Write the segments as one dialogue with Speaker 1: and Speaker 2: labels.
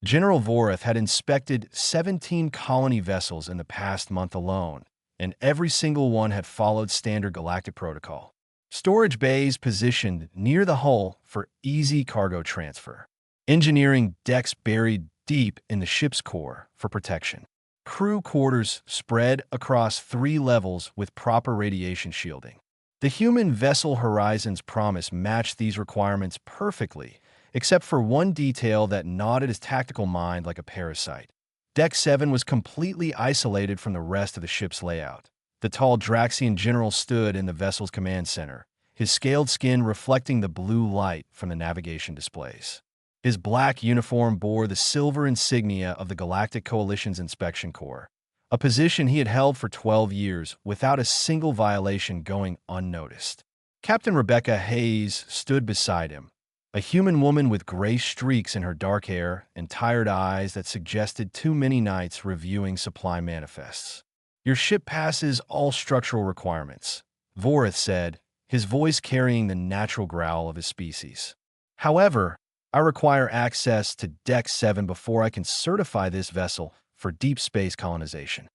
Speaker 1: General Voreth had inspected 17 colony vessels in the past month alone, and every single one had followed standard galactic protocol. Storage bays positioned near the hull for easy cargo transfer. Engineering decks buried deep in the ship's core for protection. Crew quarters spread across 3 levels with proper radiation shielding. The human vessel Horizon's promise matched these requirements perfectly, except for one detail that gnawed at his tactical mind like a parasite. Deck 7 was completely isolated from the rest of the ship's layout. The tall Draxian general stood in the vessel's command center, his scaled skin reflecting the blue light from the navigation displays. His black uniform bore the silver insignia of the Galactic Coalition's Inspection Corps, a position he had held for 12 years without a single violation going unnoticed. Captain Rebecca Hayes stood beside him, a human woman with gray streaks in her dark hair and tired eyes that suggested too many nights reviewing supply manifests. "Your ship passes all structural requirements," Voreth said, his voice carrying the natural growl of his species. "However, I require access to Deck 7 before I can certify this vessel for deep space colonization."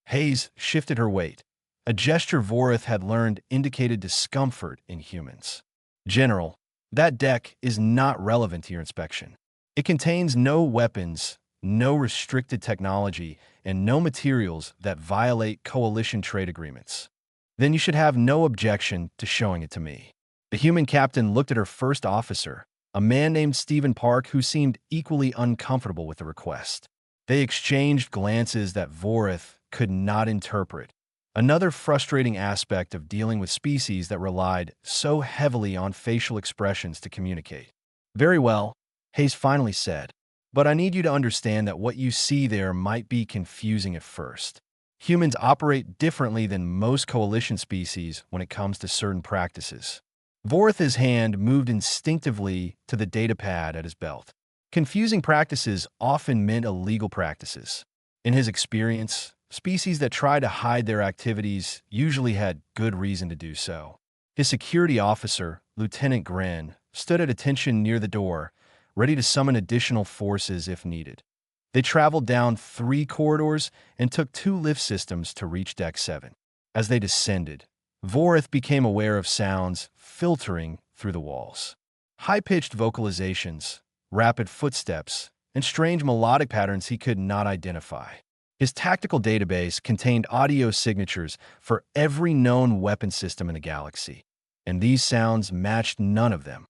Speaker 1: Hayes shifted her weight, a gesture Voreth had learned indicated discomfort in humans. "General, that deck is not relevant to your inspection. It contains no weapons, no restricted technology, and no materials that violate Coalition trade agreements. Then you should have no objection to showing it to me." The human captain looked at her first officer, a man named Stephen Park who seemed equally uncomfortable with the request. They exchanged glances that Voreth could not interpret, another frustrating aspect of dealing with species that relied so heavily on facial expressions to communicate. "Very well," Hayes finally said, "but I need you to understand that what you see there might be confusing at first. Humans operate differently than most Coalition species when it comes to certain practices." Voreth's hand moved instinctively to the datapad at his belt. Confusing practices often meant illegal practices. In his experience, species that tried to hide their activities usually had good reason to do so. His security officer, Lieutenant Gren, stood at attention near the door, ready to summon additional forces if needed. They traveled down 3 corridors and took 2 lift systems to reach Deck 7. As they descended, Voreth became aware of sounds filtering through the walls. High-pitched vocalizations, rapid footsteps, and strange melodic patterns he could not identify. His tactical database contained audio signatures for every known weapon system in the galaxy, and these sounds matched none of them.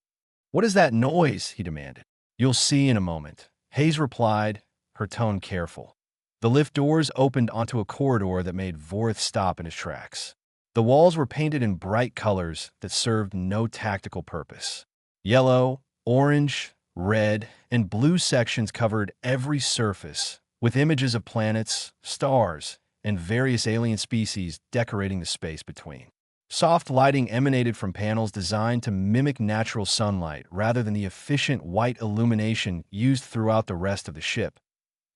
Speaker 1: "What is that noise?" he demanded. "You'll see in a moment," Hayes replied, her tone careful. The lift doors opened onto a corridor that made Voreth stop in his tracks. The walls were painted in bright colors that served no tactical purpose. Yellow, orange, red, and blue sections covered every surface, with images of planets, stars, and various alien species decorating the space between. Soft lighting emanated from panels designed to mimic natural sunlight rather than the efficient white illumination used throughout the rest of the ship.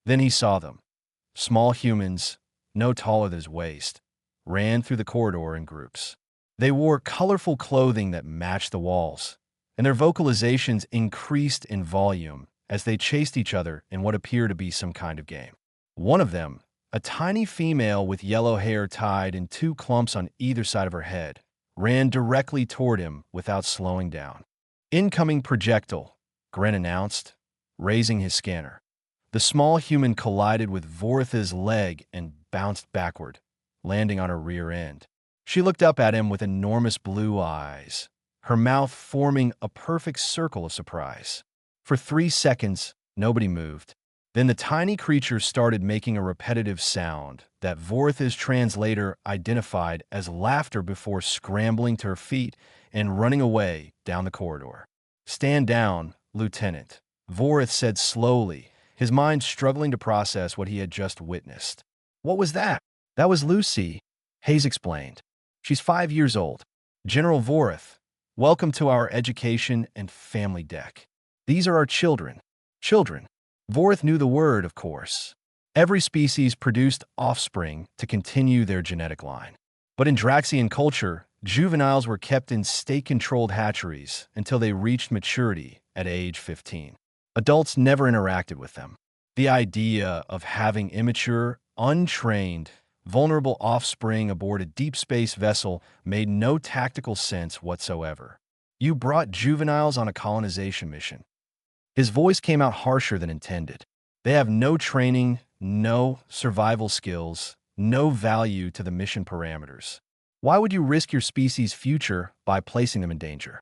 Speaker 1: Then he saw them. Small humans, no taller than his waist, ran through the corridor in groups. They wore colorful clothing that matched the walls, and their vocalizations increased in volume as they chased each other in what appeared to be some kind of game. One of them, a tiny female with yellow hair tied in 2 clumps on either side of her head, ran directly toward him without slowing down. "Incoming projectile," Gren announced, raising his scanner. The small human collided with Voreth's leg and bounced backward, landing on her rear end. She looked up at him with enormous blue eyes, her mouth forming a perfect circle of surprise. For 3 seconds, nobody moved. Then the tiny creature started making a repetitive sound that Voreth's translator identified as laughter before scrambling to her feet and running away down the corridor. "Stand down, Lieutenant," Voreth said slowly, his mind struggling to process what he had just witnessed. "What was that?" "That was Lucy," Hayes explained. "She's 5 years old. General Voreth, welcome to our education and family deck. These are our children." Children. Voreth knew the word, of course. Every species produced offspring to continue their genetic line. But in Draxian culture, juveniles were kept in state-controlled hatcheries until they reached maturity at age 15. Adults never interacted with them. The idea of having immature, untrained, vulnerable offspring aboard a deep space vessel made no tactical sense whatsoever. You brought juveniles on a colonization mission. His voice came out harsher than intended. They have no training, no survival skills, no value to the mission parameters. Why would you risk your species' future by placing them in danger?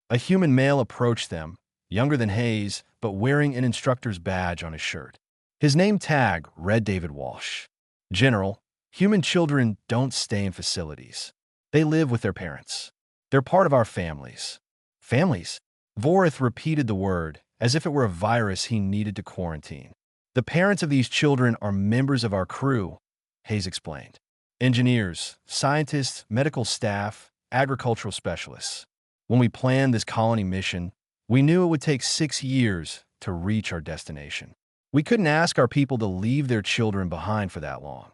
Speaker 1: A human male approached them, younger than Hayes, but wearing an instructor's badge on his shirt. His name tag read David Walsh. General, human children don't stay in facilities. They live with their parents. They're part of our families. Families? Vorith repeated the word, as if it were a virus he needed to quarantine. The parents of these children are members of our crew, Hayes explained. Engineers, scientists, medical staff, agricultural specialists. When we planned this colony mission, we knew it would take 6 years to reach our destination. We couldn't ask our people to leave their children behind for that long.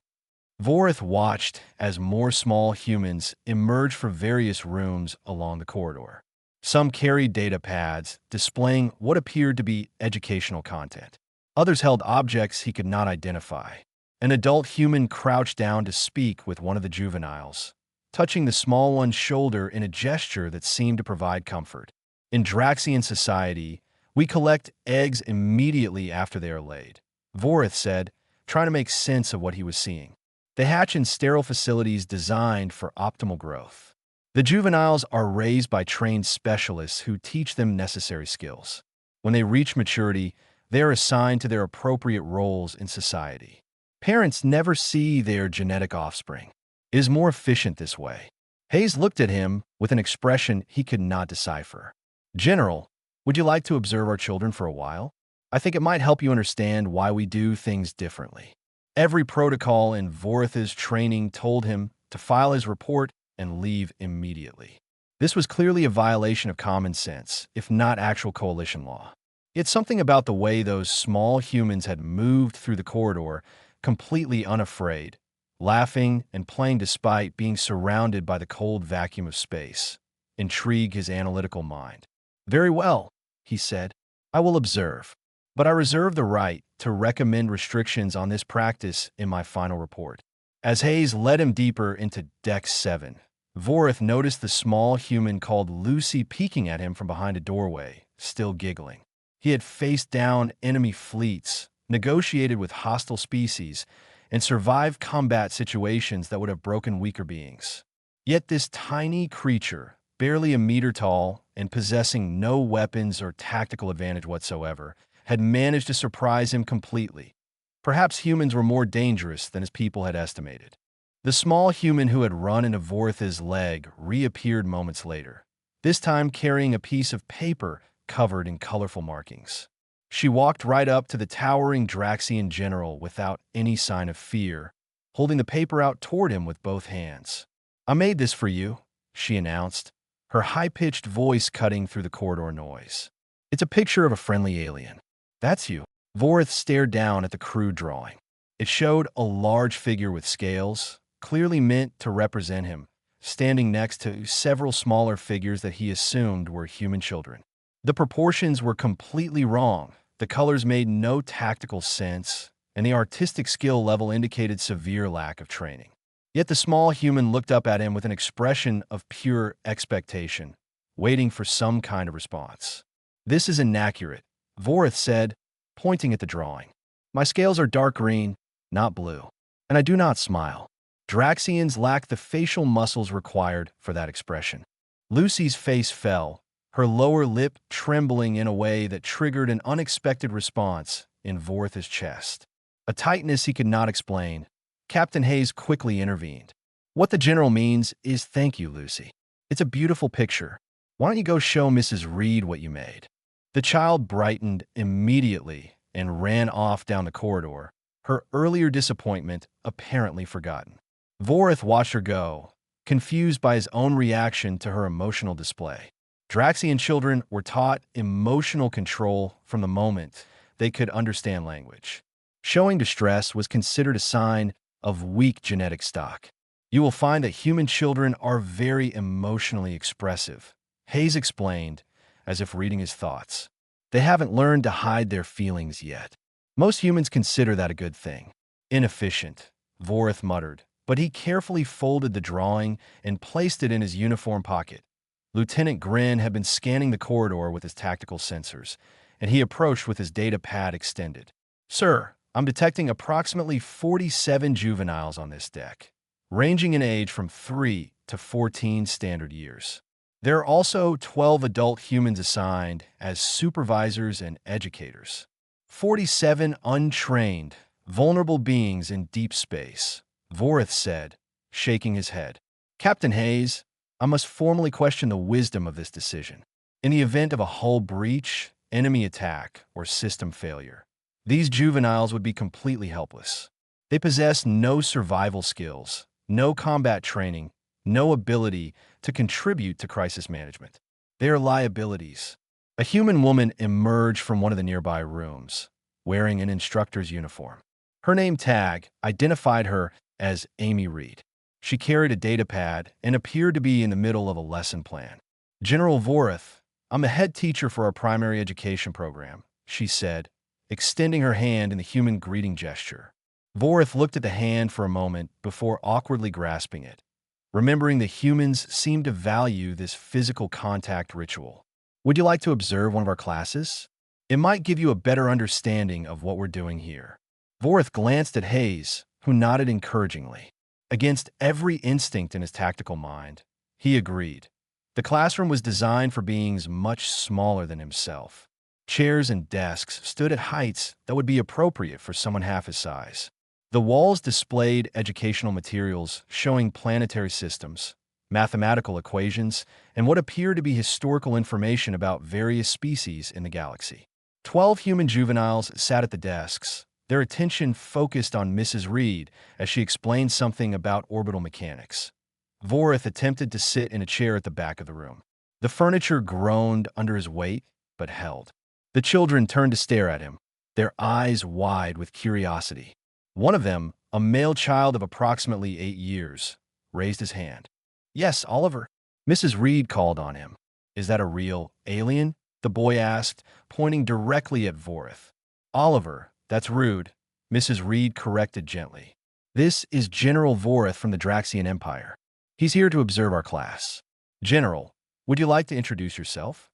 Speaker 1: Vorith watched as more small humans emerged from various rooms along the corridor. Some carried data pads displaying what appeared to be educational content. Others held objects he could not identify. An adult human crouched down to speak with one of the juveniles, touching the small one's shoulder in a gesture that seemed to provide comfort. In Draxian society, we collect eggs immediately after they are laid, Vorith said, trying to make sense of what he was seeing. They hatch in sterile facilities designed for optimal growth. The juveniles are raised by trained specialists who teach them necessary skills. When they reach maturity, they are assigned to their appropriate roles in society. Parents never see their genetic offspring. It is more efficient this way. Hayes looked at him with an expression he could not decipher. General, would you like to observe our children for a while? I think it might help you understand why we do things differently. Every protocol in Vorith's training told him to file his report and leave immediately. This was clearly a violation of common sense, if not actual coalition law. Yet something about the way those small humans had moved through the corridor, completely unafraid, laughing and playing despite being surrounded by the cold vacuum of space, intrigued his analytical mind. Very well, he said. I will observe, but I reserve the right to recommend restrictions on this practice in my final report. As Hayes led him deeper into Deck 7, Vorith noticed the small human called Lucy peeking at him from behind a doorway, still giggling. He had faced down enemy fleets, negotiated with hostile species, and survived combat situations that would have broken weaker beings. Yet this tiny creature, barely a meter tall and possessing no weapons or tactical advantage whatsoever, had managed to surprise him completely. Perhaps humans were more dangerous than his people had estimated. The small human who had run into Vorith's leg reappeared moments later, this time carrying a piece of paper covered in colorful markings. She walked right up to the towering Draxian general without any sign of fear, holding the paper out toward him with both hands. I made this for you, she announced, her high-pitched voice cutting through the corridor noise. It's a picture of a friendly alien. That's you. Vorith stared down at the crude drawing. It showed a large figure with scales, clearly meant to represent him, standing next to several smaller figures that he assumed were human children. The proportions were completely wrong, the colors made no tactical sense, and the artistic skill level indicated severe lack of training. Yet the small human looked up at him with an expression of pure expectation, waiting for some kind of response. This is inaccurate, Vorith said, pointing at the drawing. My scales are dark green, not blue, and I do not smile. Draxians lack the facial muscles required for that expression. Lucy's face fell, her lower lip trembling in a way that triggered an unexpected response in Vorith's chest. A tightness he could not explain. Captain Hayes quickly intervened. What the general means is thank you, Lucy. It's a beautiful picture. Why don't you go show Mrs. Reed what you made? The child brightened immediately and ran off down the corridor, her earlier disappointment apparently forgotten. Vorith watched her go, confused by his own reaction to her emotional display. Draxian children were taught emotional control from the moment they could understand language. Showing distress was considered a sign of weak genetic stock. You will find that human children are very emotionally expressive, Hayes explained, as if reading his thoughts. They haven't learned to hide their feelings yet. Most humans consider that a good thing. Inefficient, Vorith muttered, but he carefully folded the drawing and placed it in his uniform pocket. Lieutenant Grin had been scanning the corridor with his tactical sensors, and he approached with his data pad extended. Sir, I'm detecting approximately 47 juveniles on this deck, ranging in age from 3 to 14 standard years. There are also 12 adult humans assigned as supervisors and educators. 47 untrained, vulnerable beings in deep space, Vorith said, shaking his head. Captain Hayes, I must formally question the wisdom of this decision. In the event of a hull breach, enemy attack, or system failure, these juveniles would be completely helpless. They possess no survival skills, no combat training, no ability to contribute to crisis management. They are liabilities. A human woman emerged from one of the nearby rooms, wearing an instructor's uniform. Her name tag identified her as Amy Reed. She carried a data pad and appeared to be in the middle of a lesson plan. General Vorith, I'm a head teacher for our primary education program, she said, extending her hand in the human greeting gesture. Vorith looked at the hand for a moment before awkwardly grasping it, remembering that humans seem to value this physical contact ritual. Would you like to observe one of our classes? It might give you a better understanding of what we're doing here. Vorith glanced at Hayes, who nodded encouragingly. Against every instinct in his tactical mind, he agreed. The classroom was designed for beings much smaller than himself. Chairs and desks stood at heights that would be appropriate for someone half his size. The walls displayed educational materials showing planetary systems, mathematical equations, and what appeared to be historical information about various species in the galaxy. 12 human juveniles sat at the desks, their attention focused on Mrs. Reed as she explained something about orbital mechanics. Vorith attempted to sit in a chair at the back of the room. The furniture groaned under his weight, but held. The children turned to stare at him, their eyes wide with curiosity. One of them, a male child of approximately 8 years, raised his hand. Yes, Oliver. Mrs. Reed called on him. Is that a real alien? The boy asked, pointing directly at Vorith. Oliver, that's rude, Mrs. Reed corrected gently. This is General Vorith from the Draxian Empire. He's here to observe our class. General, would you like to introduce yourself?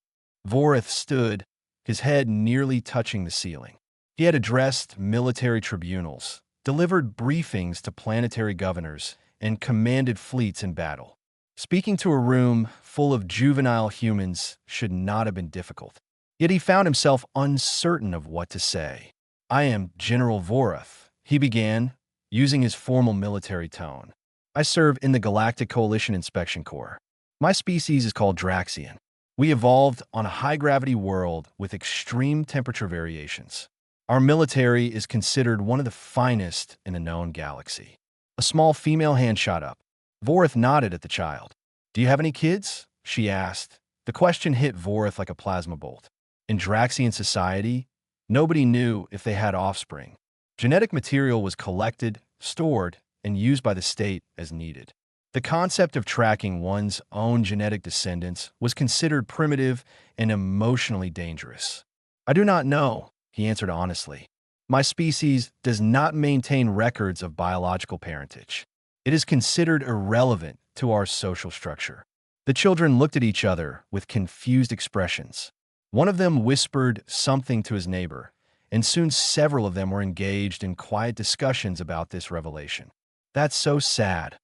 Speaker 1: Vorith stood, his head nearly touching the ceiling. He had addressed military tribunals, delivered briefings to planetary governors, and commanded fleets in battle. Speaking to a room full of juvenile humans should not have been difficult. Yet he found himself uncertain of what to say. I am General Vorith, he began, using his formal military tone. I serve in the Galactic Coalition Inspection Corps. My species is called Draxian. We evolved on a high-gravity world with extreme temperature variations. Our military is considered one of the finest in the known galaxy. A small female hand shot up. Vorith nodded at the child. Do you have any kids? She asked. The question hit Vorith like a plasma bolt. In Draxian society, nobody knew if they had offspring. Genetic material was collected, stored, and used by the state as needed. The concept of tracking one's own genetic descendants was considered primitive and emotionally dangerous. I do not know, he answered honestly. My species does not maintain records of biological parentage. It is considered irrelevant to our social structure. The children looked at each other with confused expressions. One of them whispered something to his neighbor, and soon several of them were engaged in quiet discussions about this revelation. That's so sad,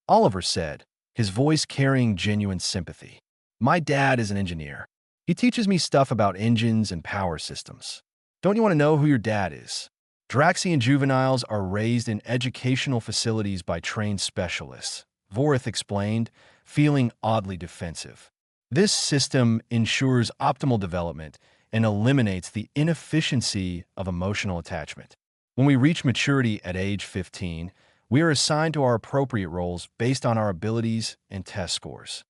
Speaker 1: Oliver said, his voice carrying genuine sympathy. My dad is an engineer. He teaches me stuff about engines and power systems. Don't you want to know who your dad is? Draxian juveniles are raised in educational facilities by trained specialists, Vorith explained, feeling oddly defensive. This system ensures optimal development and eliminates the inefficiency of emotional attachment. When we reach maturity at age 15, we are assigned to our appropriate roles based on our abilities and test scores.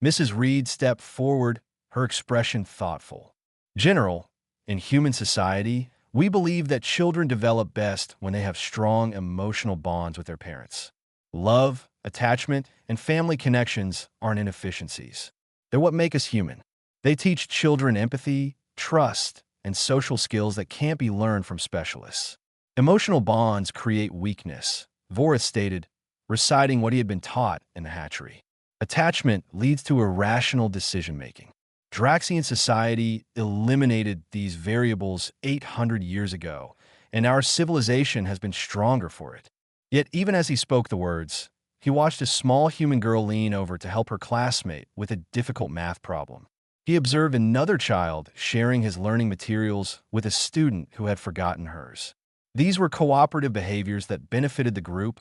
Speaker 1: Mrs. Reed stepped forward, her expression thoughtful. General, in human society, we believe that children develop best when they have strong emotional bonds with their parents. Love, attachment, and family connections aren't inefficiencies. They're what make us human. They teach children empathy, trust, and social skills that can't be learned from specialists. Emotional bonds create weakness, Vorith stated, reciting what he had been taught in the hatchery. Attachment leads to irrational decision-making. Draxian society eliminated these variables 800 years ago, and our civilization has been stronger for it. Yet even as he spoke the words, he watched a small human girl lean over to help her classmate with a difficult math problem. He observed another child sharing his learning materials with a student who had forgotten hers. These were cooperative behaviors that benefited the group,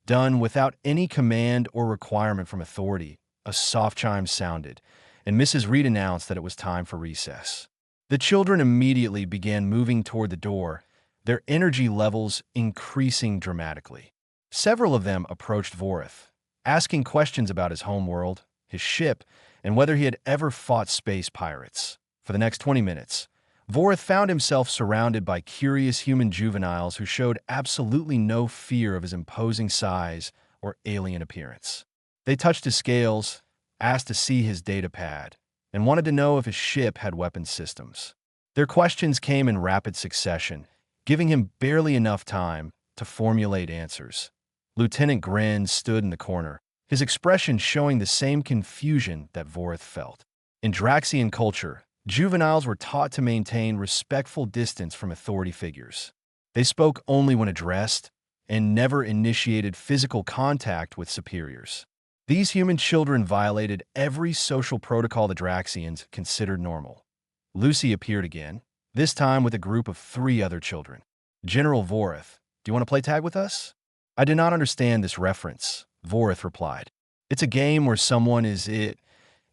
Speaker 1: done without any command or requirement from authority. A soft chime sounded, and Mrs. Reed announced that it was time for recess. The children immediately began moving toward the door, their energy levels increasing dramatically. Several of them approached Vorith, asking questions about his homeworld, his ship, and whether he had ever fought space pirates. For the next 20 minutes, Vorith found himself surrounded by curious human juveniles who showed absolutely no fear of his imposing size or alien appearance. They touched his scales, asked to see his data pad, and wanted to know if his ship had weapon systems. Their questions came in rapid succession, giving him barely enough time to formulate answers. Lieutenant Grin stood in the corner, his expression showing the same confusion that Vorith felt. In Draxian culture, juveniles were taught to maintain respectful distance from authority figures. They spoke only when addressed and never initiated physical contact with superiors. These human children violated every social protocol the Draxians considered normal. Lucy appeared again, this time with a group of 3 other children. General Vorith, do you want to play tag with us? I do not understand this reference, Vorith replied. It's a game where someone is it,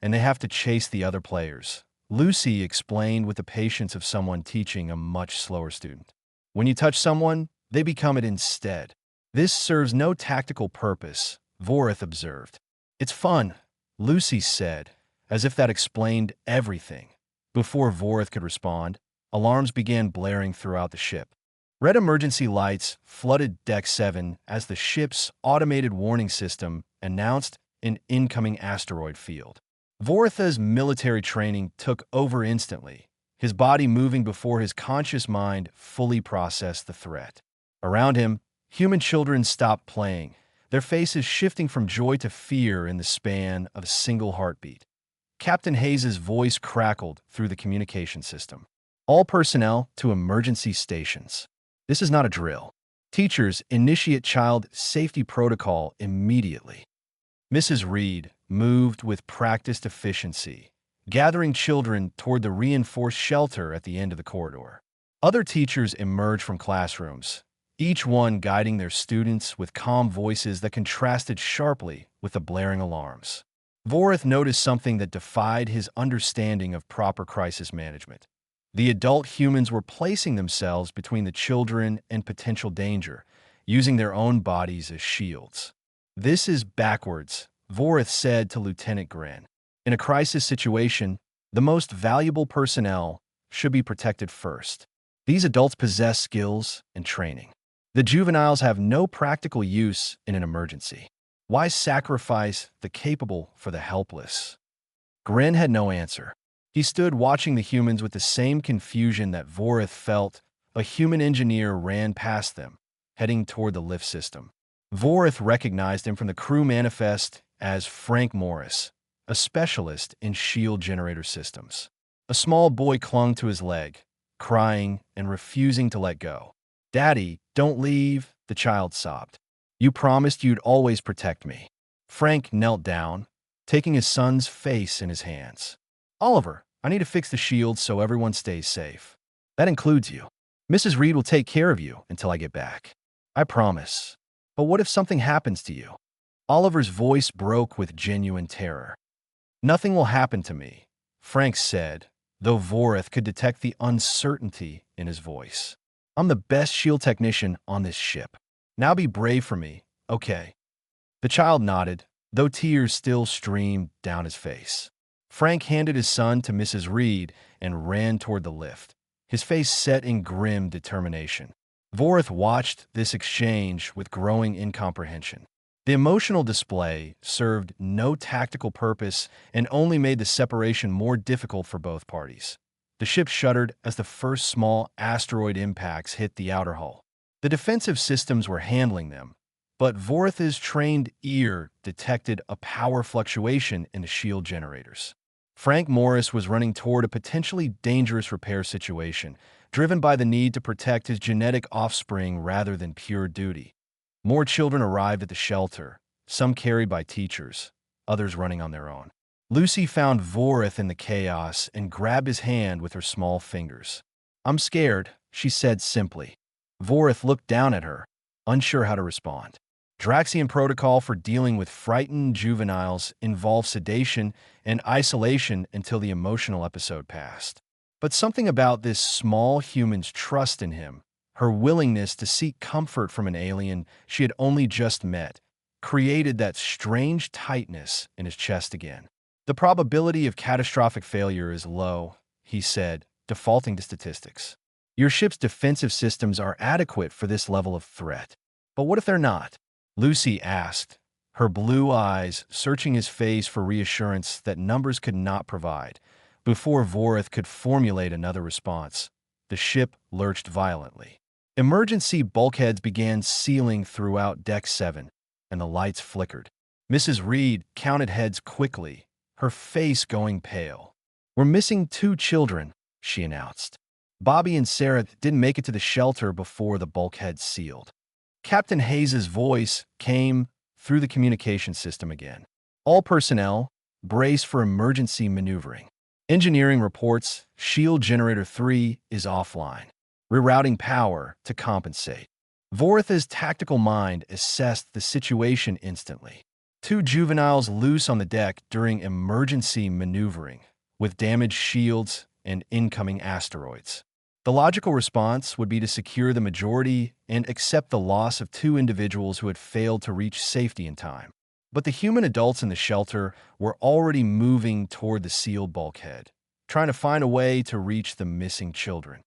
Speaker 1: and they have to chase the other players. Lucy explained with the patience of someone teaching a much slower student. When you touch someone, they become it instead. This serves no tactical purpose, Vorith observed. It's fun, Lucy said, as if that explained everything. Before Vorith could respond, alarms began blaring throughout the ship. Red emergency lights flooded Deck 7 as the ship's automated warning system announced an incoming asteroid field. Voritha's military training took over instantly, his body moving before his conscious mind fully processed the threat. Around him, human children stopped playing, their faces shifting from joy to fear in the span of a single heartbeat. Captain Hayes's voice crackled through the communication system. All personnel to emergency stations. This is not a drill. Teachers initiate child safety protocol immediately. Mrs. Reed moved with practiced efficiency, gathering children toward the reinforced shelter at the end of the corridor. Other teachers emerged from classrooms, each one guiding their students with calm voices that contrasted sharply with the blaring alarms. Vorith noticed something that defied his understanding of proper crisis management. The adult humans were placing themselves between the children and potential danger, using their own bodies as shields. This is backwards, Vorith said to Lieutenant Grin. In a crisis situation, the most valuable personnel should be protected first. These adults possess skills and training. The juveniles have no practical use in an emergency. Why sacrifice the capable for the helpless? Grin had no answer. He stood watching the humans with the same confusion that Vorith felt. A human engineer ran past them, heading toward the lift system. Vorith recognized him from the crew manifest as Frank Morris, a specialist in shield generator systems. A small boy clung to his leg, crying and refusing to let go. "Daddy, don't leave," the child sobbed. "You promised you'd always protect me." Frank knelt down, taking his son's face in his hands. "Oliver, I need to fix the shield so everyone stays safe. That includes you. Mrs. Reed will take care of you until I get back. I promise. But what if something happens to you?" Oliver's voice broke with genuine terror. "Nothing will happen to me," Frank said, though Vorith could detect the uncertainty in his voice. "I'm the best shield technician on this ship. Now be brave for me, okay?" The child nodded, though tears still streamed down his face. Frank handed his son to Mrs. Reed and ran toward the lift, his face set in grim determination. Vorith watched this exchange with growing incomprehension. The emotional display served no tactical purpose and only made the separation more difficult for both parties. The ship shuddered as the first small asteroid impacts hit the outer hull. The defensive systems were handling them, but Vorith's trained ear detected a power fluctuation in the shield generators. Frank Morris was running toward a potentially dangerous repair situation, driven by the need to protect his genetic offspring rather than pure duty. More children arrived at the shelter, some carried by teachers, others running on their own. Lucy found Vorith in the chaos and grabbed his hand with her small fingers. "I'm scared," she said simply. Vorith looked down at her, unsure how to respond. Draxian protocol for dealing with frightened juveniles involved sedation and isolation until the emotional episode passed. But something about this small human's trust in him, her willingness to seek comfort from an alien she had only just met, created that strange tightness in his chest again. "The probability of catastrophic failure is low," he said, defaulting to statistics. "Your ship's defensive systems are adequate for this level of threat. But what if they're not?" Lucy asked, her blue eyes searching his face for reassurance that numbers could not provide. Before Vorith could formulate another response, the ship lurched violently. Emergency bulkheads began sealing throughout Deck 7, and the lights flickered. Mrs. Reed counted heads quickly, her face going pale. "We're missing 2 children," she announced. "Bobby and Sarah didn't make it to the shelter before the bulkhead sealed." Captain Hayes's voice came through the communication system again. "All personnel, brace for emergency maneuvering. Engineering reports Shield Generator 3 is offline. Rerouting power to compensate." Vorith's tactical mind assessed the situation instantly. 2 juveniles loose on the deck during emergency maneuvering, with damaged shields and incoming asteroids. The logical response would be to secure the majority and accept the loss of 2 individuals who had failed to reach safety in time. But the human adults in the shelter were already moving toward the sealed bulkhead, trying to find a way to reach the missing children.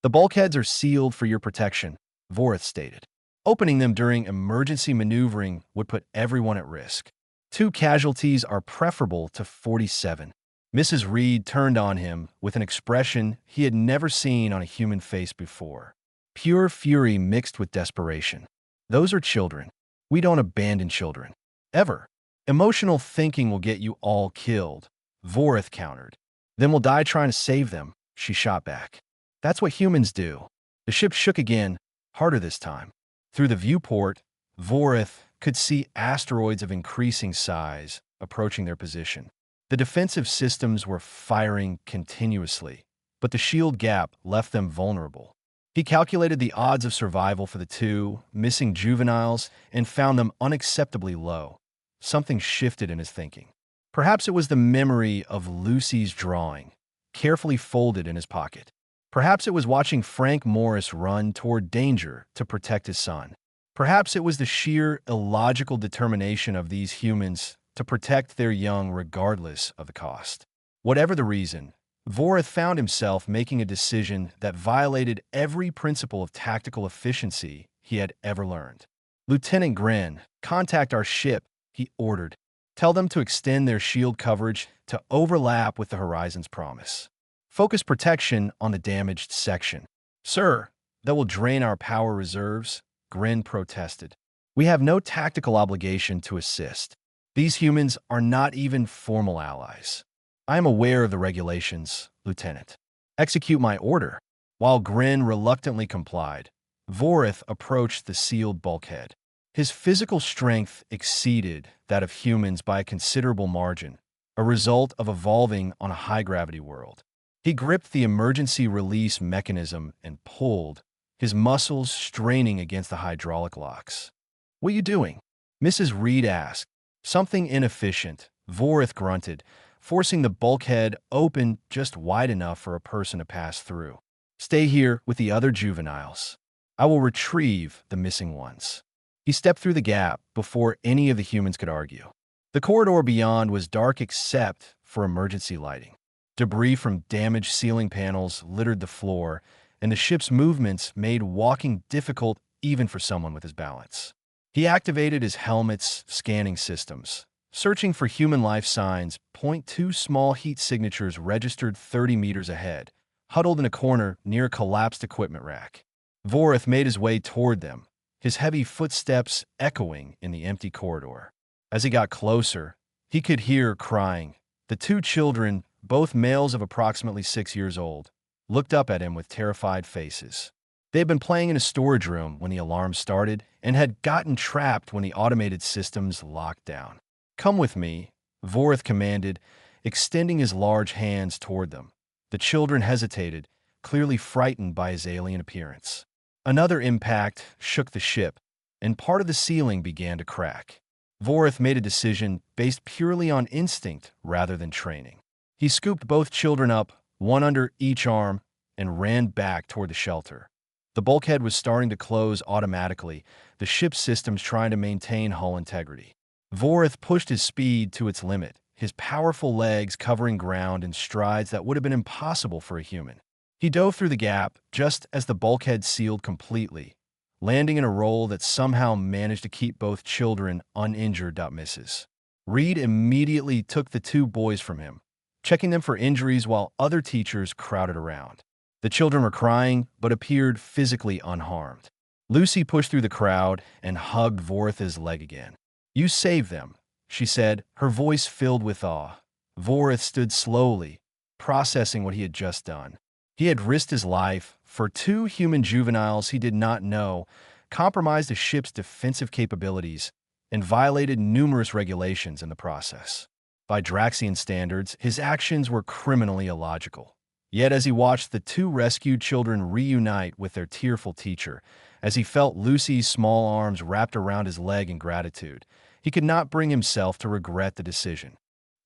Speaker 1: "The bulkheads are sealed for your protection," Vorith stated. "Opening them during emergency maneuvering would put everyone at risk. 2 casualties are preferable to 47. Mrs. Reed turned on him with an expression he had never seen on a human face before. Pure fury mixed with desperation. "Those are children. We don't abandon children. Ever. Emotional thinking will get you all killed," Vorith countered. "Then we'll die trying to save them," she shot back. "That's what humans do." The ship shook again, harder this time. Through the viewport, Vorith could see asteroids of increasing size approaching their position. The defensive systems were firing continuously, but the shield gap left them vulnerable. He calculated the odds of survival for the 2 missing juveniles and found them unacceptably low. Something shifted in his thinking. Perhaps it was the memory of Lucy's drawing, carefully folded in his pocket. Perhaps it was watching Frank Morris run toward danger to protect his son. Perhaps it was the sheer illogical determination of these humans to protect their young regardless of the cost. Whatever the reason, Vorith found himself making a decision that violated every principle of tactical efficiency he had ever learned. "Lieutenant Grin, contact our ship," he ordered. "Tell them to extend their shield coverage to overlap with the Horizon's promise. Focus protection on the damaged section." "Sir, that will drain our power reserves," Grin protested. "We have no tactical obligation to assist. These humans are not even formal allies." "I am aware of the regulations, Lieutenant." "Execute my order." While Grin reluctantly complied, Vorith approached the sealed bulkhead. His physical strength exceeded that of humans by a considerable margin, a result of evolving on a high-gravity world. He gripped the emergency release mechanism and pulled, his muscles straining against the hydraulic locks. "What are you doing?" Mrs. Reed asked. "Something inefficient," Vorith grunted, forcing the bulkhead open just wide enough for a person to pass through. "Stay here with the other juveniles. I will retrieve the missing ones." He stepped through the gap before any of the humans could argue. The corridor beyond was dark except for emergency lighting. Debris from damaged ceiling panels littered the floor, and the ship's movements made walking difficult even for someone with his balance. He activated his helmet's scanning systems, searching for human life signs. 2 small heat signatures registered 30 meters ahead, huddled in a corner near a collapsed equipment rack. Vorith made his way toward them, his heavy footsteps echoing in the empty corridor. As he got closer, he could hear crying. The two children, both males of approximately 6 years old, looked up at him with terrified faces. They had been playing in a storage room when the alarm started and had gotten trapped when the automated systems locked down. "Come with me," Vorith commanded, extending his large hands toward them. The children hesitated, clearly frightened by his alien appearance. Another impact shook the ship, and part of the ceiling began to crack. Vorith made a decision based purely on instinct rather than training. He scooped both children up, one under each arm, and ran back toward the shelter. The bulkhead was starting to close automatically, the ship's systems trying to maintain hull integrity. Vorith pushed his speed to its limit, his powerful legs covering ground in strides that would have been impossible for a human. He dove through the gap just as the bulkhead sealed completely, landing in a roll that somehow managed to keep both children uninjured. Misses. Reed immediately took the two boys from him, checking them for injuries while other teachers crowded around. The children were crying, but appeared physically unharmed. Lucy pushed through the crowd and hugged Vorith's leg again. "You saved them," she said, her voice filled with awe. Vorith stood slowly, processing what he had just done. He had risked his life for two human juveniles he did not know, compromised the ship's defensive capabilities, and violated numerous regulations in the process. By Draxian standards, his actions were criminally illogical. Yet as he watched the two rescued children reunite with their tearful teacher, as he felt Lucy's small arms wrapped around his leg in gratitude, he could not bring himself to regret the decision.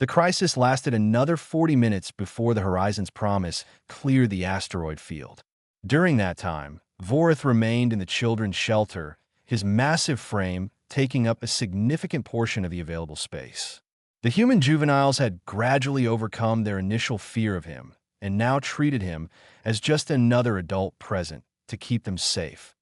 Speaker 1: The crisis lasted another 40 minutes before the Horizon's promise cleared the asteroid field. During that time, Vorith remained in the children's shelter, his massive frame taking up a significant portion of the available space. The human juveniles had gradually overcome their initial fear of him, and now treated him as just another adult present to keep them safe.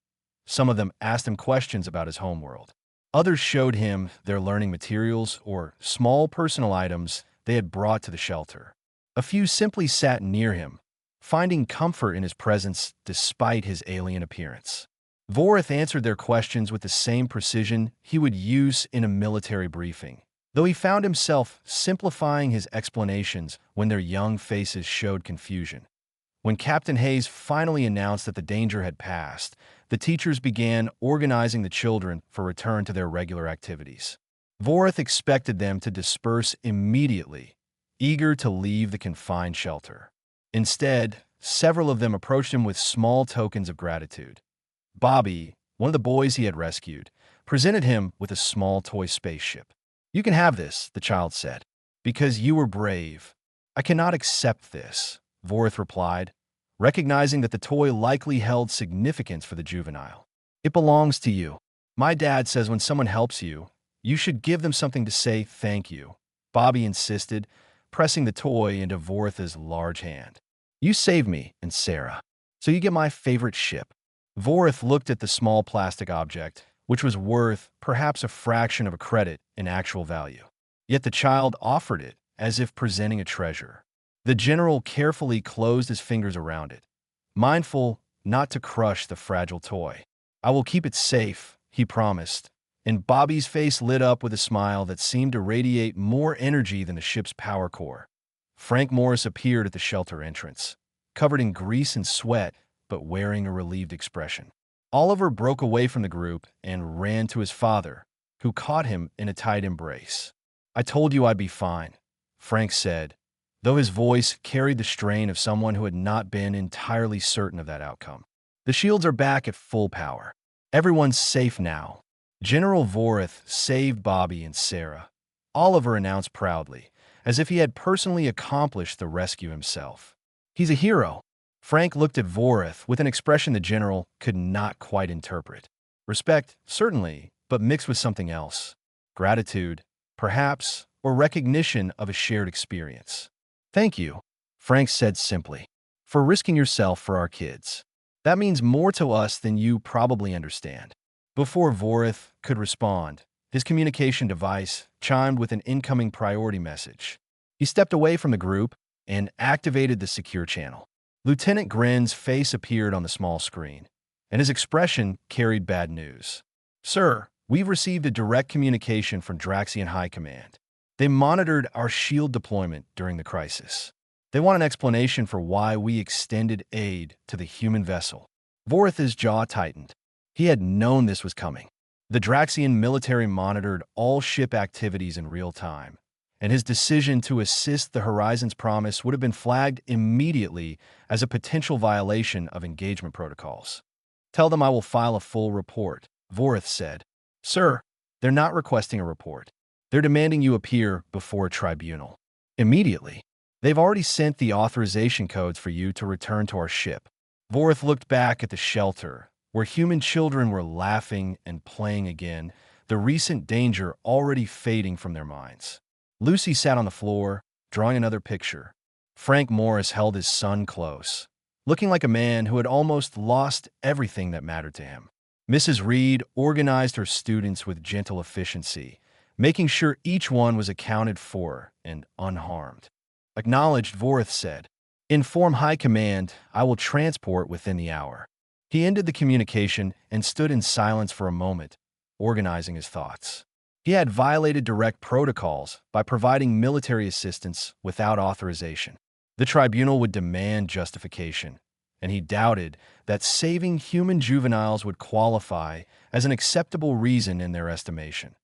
Speaker 1: Some of them asked him questions about his homeworld. Others showed him their learning materials or small personal items they had brought to the shelter. A few simply sat near him, finding comfort in his presence despite his alien appearance. Vorith answered their questions with the same precision he would use in a military briefing, though he found himself simplifying his explanations when their young faces showed confusion. When Captain Hayes finally announced that the danger had passed, the teachers began organizing the children for return to their regular activities. Vorith expected them to disperse immediately, eager to leave the confined shelter. Instead, several of them approached him with small tokens of gratitude. Bobby, one of the boys he had rescued, presented him with a small toy spaceship. "You can have this," the child said, "because you were brave." "I cannot accept this," Vorith replied, recognizing that the toy likely held significance for the juvenile. "It belongs to you. My dad says when someone helps you, you should give them something to say thank you," Bobby insisted, pressing the toy into Vorith's large hand. "You saved me and Sarah, so you get my favorite ship." Vorith looked at the small plastic object, which was worth perhaps a fraction of a credit in actual value. Yet the child offered it as if presenting a treasure. The general carefully closed his fingers around it, mindful not to crush the fragile toy. "I will keep it safe," he promised, and Bobby's face lit up with a smile that seemed to radiate more energy than the ship's power core. Frank Morris appeared at the shelter entrance, covered in grease and sweat, but wearing a relieved expression. Oliver broke away from the group and ran to his father, who caught him in a tight embrace. "I told you I'd be fine," Frank said, though his voice carried the strain of someone who had not been entirely certain of that outcome. "The shields are back at full power. Everyone's safe now." General Vorith saved Bobby and Sarah, Oliver announced proudly, as if he had personally accomplished the rescue himself. "He's a hero." Frank looked at Vorith with an expression the general could not quite interpret. Respect, certainly, but mixed with something else. Gratitude, perhaps, or recognition of a shared experience. "Thank you," Frank said simply, "for risking yourself for our kids. That means more to us than you probably understand." Before Vorith could respond, his communication device chimed with an incoming priority message. He stepped away from the group and activated the secure channel. Lieutenant Grin's face appeared on the small screen, and his expression carried bad news. Sir, we've received a direct communication from Draxian High Command. They monitored our shield deployment during the crisis. They want an explanation for why we extended aid to the human vessel. Vorith's jaw tightened. He had known this was coming. The Draxian military monitored all ship activities in real time, and his decision to assist the Horizon's promise would have been flagged immediately as a potential violation of engagement protocols. Tell them I will file a full report, Vorith said. Sir, they're not requesting a report. They're demanding you appear before a tribunal. Immediately. They've already sent the authorization codes for you to return to our ship. Vorith looked back at the shelter, where human children were laughing and playing again, the recent danger already fading from their minds. Lucy sat on the floor, drawing another picture. Frank Morris held his son close, looking like a man who had almost lost everything that mattered to him. Mrs. Reed organized her students with gentle efficiency, making sure each one was accounted for and unharmed. Acknowledged, Vorith said. Inform High Command I will transport within the hour. He ended the communication and stood in silence for a moment, organizing his thoughts. He had violated direct protocols by providing military assistance without authorization. The tribunal would demand justification, and he doubted that saving human juveniles would qualify as an acceptable reason in their estimation.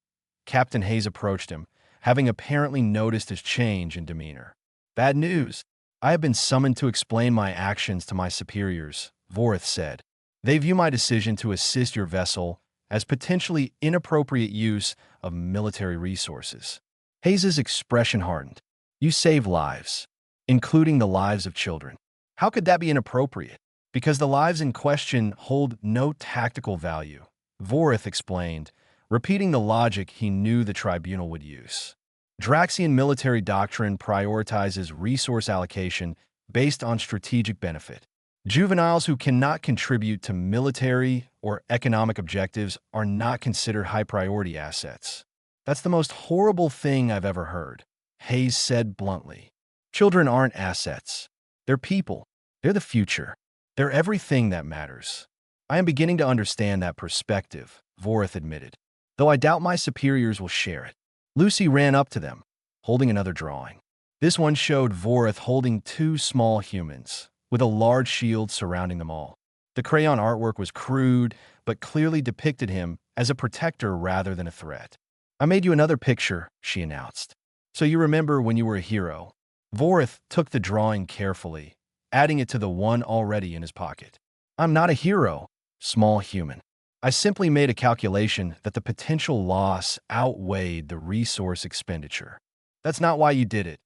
Speaker 1: Captain Hayes approached him, having apparently noticed his change in demeanor. Bad news. I have been summoned to explain my actions to my superiors, Vorith said. They view my decision to assist your vessel as potentially inappropriate use of military resources. Hayes's expression hardened. You save lives, including the lives of children. How could that be inappropriate? Because the lives in question hold no tactical value, Vorith explained, repeating the logic he knew the tribunal would use. Draxian military doctrine prioritizes resource allocation based on strategic benefit. Juveniles who cannot contribute to military or economic objectives are not considered high-priority assets. That's the most horrible thing I've ever heard, Hayes said bluntly. Children aren't assets. They're people. They're the future. They're everything that matters. I am beginning to understand that perspective, Vorith admitted, though I doubt my superiors will share it. Lucy ran up to them, holding another drawing. This one showed Vorith holding two small humans, with a large shield surrounding them all. The crayon artwork was crude, but clearly depicted him as a protector rather than a threat. I made you another picture, she announced. So you remember when you were a hero. Vorith took the drawing carefully, adding it to the one already in his pocket. I'm not a hero, small human. I simply made a calculation that the potential loss outweighed the resource expenditure. That's not why you did it,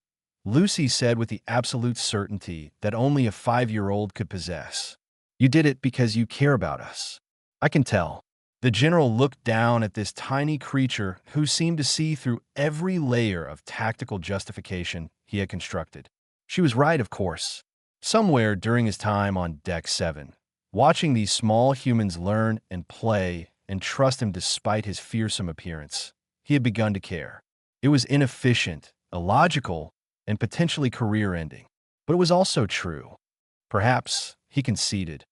Speaker 1: Lucy said with the absolute certainty that only a 5-year-old could possess. You did it because you care about us. I can tell. The general looked down at this tiny creature who seemed to see through every layer of tactical justification he had constructed. She was right, of course. Somewhere during his time on Deck 7, watching these small humans learn and play and trust him despite his fearsome appearance, he had begun to care. It was inefficient, illogical, and potentially career-ending. But it was also true. Perhaps, he conceded.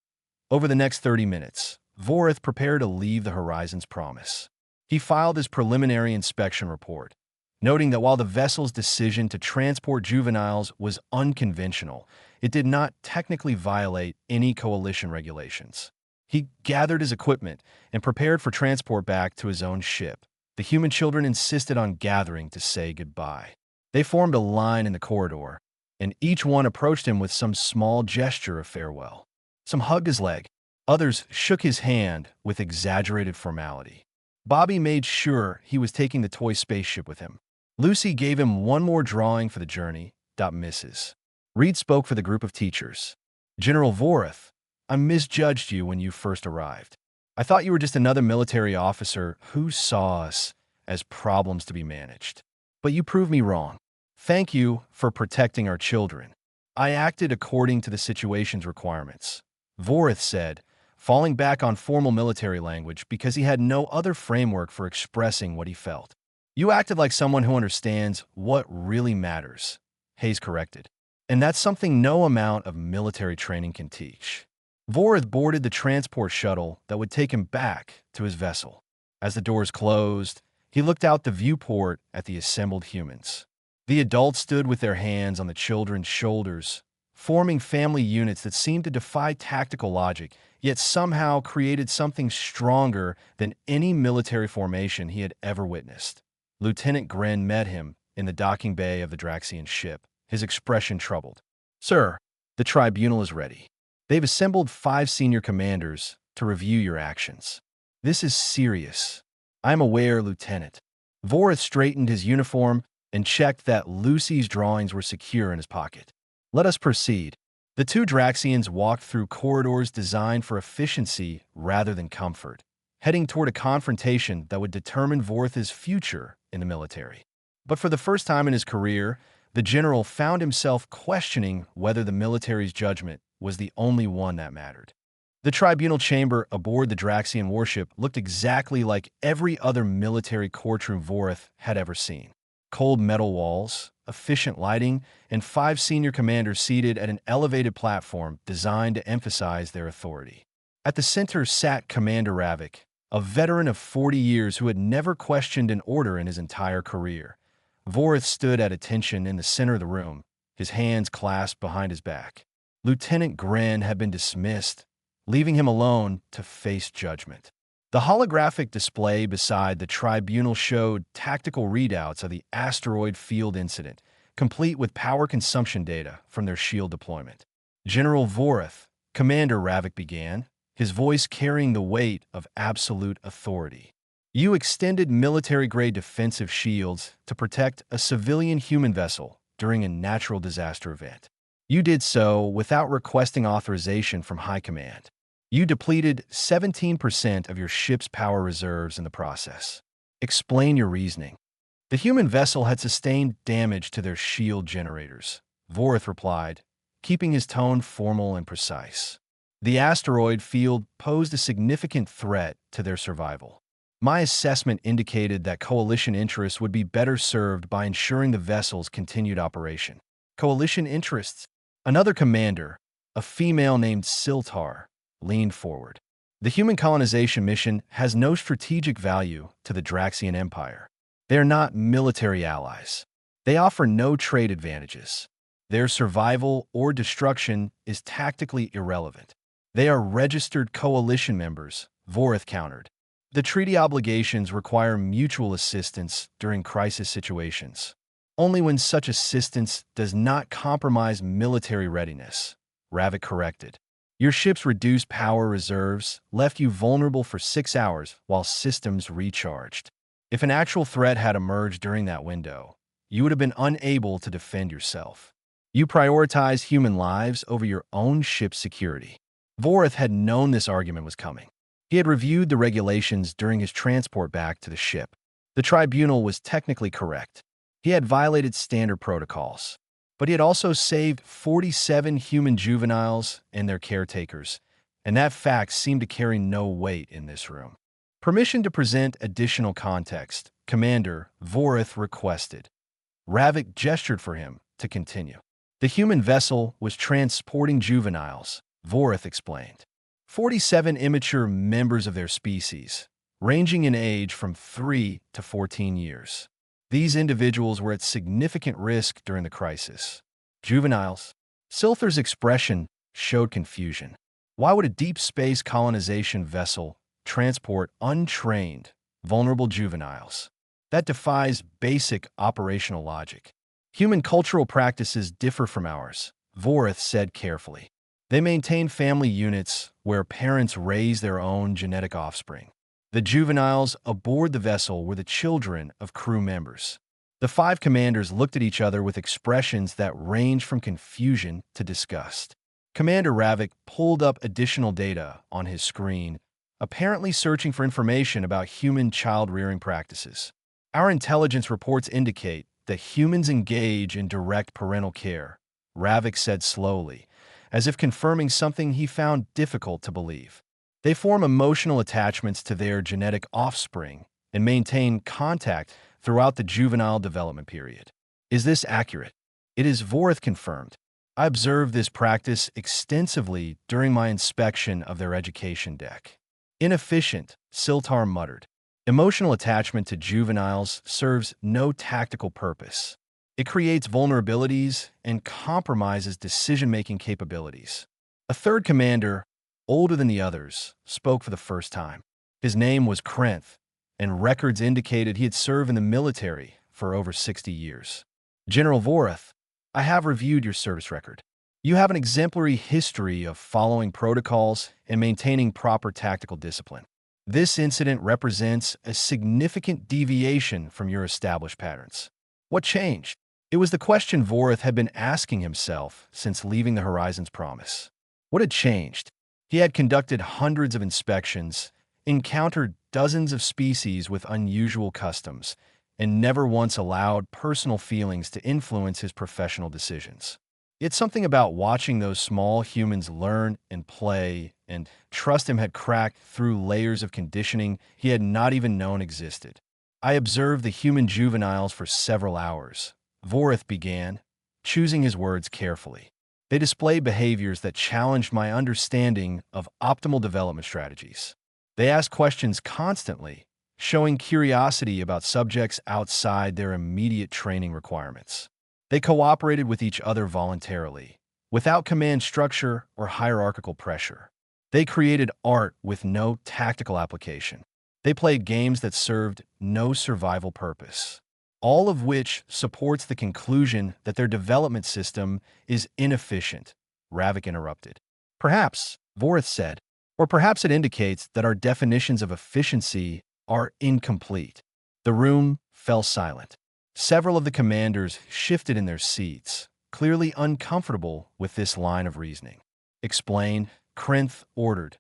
Speaker 1: Over the next 30 minutes, Vorith prepared to leave the Horizon's promise. He filed his preliminary inspection report, noting that while the vessel's decision to transport juveniles was unconventional, it did not technically violate any coalition regulations. He gathered his equipment and prepared for transport back to his own ship. The human children insisted on gathering to say goodbye. They formed a line in the corridor, and each one approached him with some small gesture of farewell. Some hugged his leg. Others shook his hand with exaggerated formality. Bobby made sure he was taking the toy spaceship with him. Lucy gave him one more drawing for the journey. Mrs. Reed spoke for the group of teachers. General Vorith, I misjudged you when you first arrived. I thought you were just another military officer who saw us as problems to be managed. But you proved me wrong. Thank you for protecting our children. I acted according to the situation's requirements, Vorith said, falling back on formal military language because he had no other framework for expressing what he felt. You acted like someone who understands what really matters, Hayes corrected. And that's something no amount of military training can teach. Vorith boarded the transport shuttle that would take him back to his vessel. As the doors closed, he looked out the viewport at the assembled humans. The adults stood with their hands on the children's shoulders, forming family units that seemed to defy tactical logic, yet somehow created something stronger than any military formation he had ever witnessed. Lieutenant Gren met him in the docking bay of the Draxian ship, his expression troubled. "Sir, the tribunal is ready. They've assembled 5 senior commanders to review your actions." "This is serious." "I'm aware, Lieutenant." Vorith straightened his uniform and checked that Lucy's drawings were secure in his pocket. "Let us proceed." The 2 Draxians walked through corridors designed for efficiency rather than comfort, heading toward a confrontation that would determine Vorith's future in the military. But for the first time in his career, the general found himself questioning whether the military's judgment was the only one that mattered. The tribunal chamber aboard the Draxian warship looked exactly like every other military courtroom Vorith had ever seen. Cold metal walls, efficient lighting, and 5 senior commanders seated at an elevated platform designed to emphasize their authority. At the center sat Commander Ravik, a veteran of 40 years who had never questioned an order in his entire career. Vorith stood at attention in the center of the room, his hands clasped behind his back. Lieutenant Gren had been dismissed, leaving him alone to face judgment. The holographic display beside the tribunal showed tactical readouts of the asteroid field incident, complete with power consumption data from their shield deployment. "General Vorith," Commander Ravik began, his voice carrying the weight of absolute authority. "You extended military-grade defensive shields to protect a civilian human vessel during a natural disaster event. You did so without requesting authorization from High Command. You depleted 17% of your ship's power reserves in the process. Explain your reasoning." "The human vessel had sustained damage to their shield generators," Vorith replied, keeping his tone formal and precise. "The asteroid field posed a significant threat to their survival. My assessment indicated that Coalition interests would be better served by ensuring the vessel's continued operation." "Coalition interests?" Another commander, a female named Siltar, leaned forward. "The human colonization mission has no strategic value to the Draxian Empire. They are not military allies. They offer no trade advantages. Their survival or destruction is tactically irrelevant. They are registered coalition members," Vorith countered. "The treaty obligations require mutual assistance during crisis situations. Only when such assistance does not compromise military readiness," Ravik corrected. "Your ship's reduced power reserves left you vulnerable for 6 hours while systems recharged. If an actual threat had emerged during that window, you would have been unable to defend yourself. You prioritized human lives over your own ship's security." Vorith had known this argument was coming. He had reviewed the regulations during his transport back to the ship. The tribunal was technically correct. He had violated standard protocols, but he had also saved 47 human juveniles and their caretakers, and that fact seemed to carry no weight in this room. "Permission to present additional context," Commander Vorith requested. Ravik gestured for him to continue. "The human vessel was transporting juveniles," Vorith explained. 47 immature members of their species, ranging in age from 3 to 14 years. These individuals were at significant risk during the crisis. "Juveniles?" Silthar's expression showed confusion. Why would a deep space colonization vessel transport untrained, vulnerable juveniles? That defies basic operational logic. "Human cultural practices differ from ours," Vorith said carefully. "They maintain family units where parents raise their own genetic offspring. The juveniles aboard the vessel were the children of crew members." The 5 commanders looked at each other with expressions that ranged from confusion to disgust. Commander Ravik pulled up additional data on his screen, apparently searching for information about human child-rearing practices. "Our intelligence reports indicate that humans engage in direct parental care," Ravik said slowly, as if confirming something he found difficult to believe. "They form emotional attachments to their genetic offspring and maintain contact throughout the juvenile development period." "Is this accurate?" "It is," Vorith confirmed. I observed this practice extensively during my inspection of their education deck. Inefficient, Siltar muttered. Emotional attachment to juveniles serves no tactical purpose. It creates vulnerabilities and compromises decision-making capabilities. A third commander, older than the others, spoke for the first time. His name was Krenth, and records indicated he had served in the military for over 60 years. General Voreth, I have reviewed your service record. You have an exemplary history of following protocols and maintaining proper tactical discipline. This incident represents a significant deviation from your established patterns. What changed? It was the question Voreth had been asking himself since leaving the Horizon's Promise. What had changed? He had conducted hundreds of inspections, encountered dozens of species with unusual customs, and never once allowed personal feelings to influence his professional decisions. Yet something about watching those small humans learn and play and trust him had cracked through layers of conditioning he had not even known existed. I observed the human juveniles for several hours. Voreth began, choosing his words carefully. They displayed behaviors that challenged my understanding of optimal development strategies. They asked questions constantly, showing curiosity about subjects outside their immediate training requirements. They cooperated with each other voluntarily, without command structure or hierarchical pressure. They created art with no tactical application. They played games that served no survival purpose, all of which supports the conclusion that their development system is inefficient. Ravik interrupted. Perhaps, Voreth said, or perhaps it indicates that our definitions of efficiency are incomplete. The room fell silent. Several of the commanders shifted in their seats, clearly uncomfortable with this line of reasoning. Explain, Krenth ordered.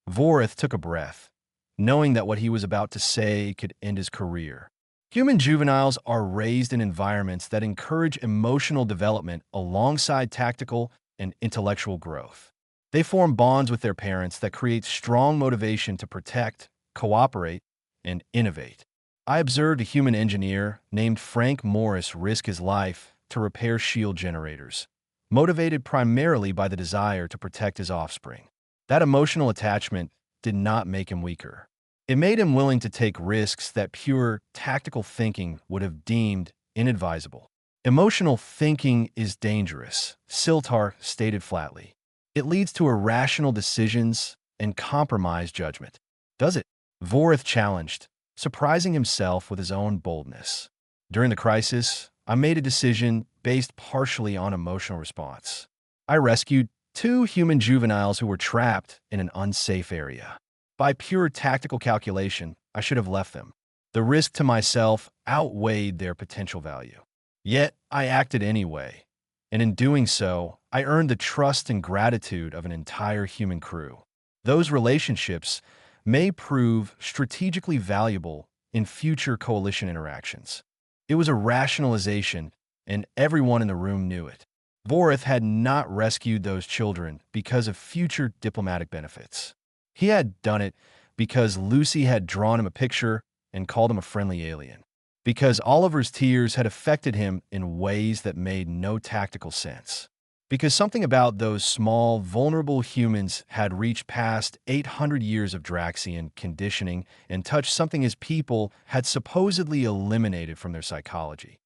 Speaker 1: Voreth took a breath, knowing that what he was about to say could end his career. Human juveniles are raised in environments that encourage emotional development alongside tactical and intellectual growth. They form bonds with their parents that create strong motivation to protect, cooperate, and innovate. I observed a human engineer named Frank Morris risk his life to repair shield generators, motivated primarily by the desire to protect his offspring. That emotional attachment did not make him weaker. It made him willing to take risks that pure tactical thinking would have deemed inadvisable. Emotional thinking is dangerous, Siltar stated flatly. It leads to irrational decisions and compromised judgment. Does it? Voreth challenged, surprising himself with his own boldness. During the crisis, I made a decision based partially on emotional response. I rescued 2 human juveniles who were trapped in an unsafe area. By pure tactical calculation, I should have left them. The risk to myself outweighed their potential value. Yet, I acted anyway, and in doing so, I earned the trust and gratitude of an entire human crew. Those relationships may prove strategically valuable in future coalition interactions. It was a rationalization, and everyone in the room knew it. Voreth had not rescued those children because of future diplomatic benefits. He had done it because Lucy had drawn him a picture and called him a friendly alien. Because Oliver's tears had affected him in ways that made no tactical sense. Because something about those small, vulnerable humans had reached past 800 years of Draxian conditioning and touched something his people had supposedly eliminated from their psychology.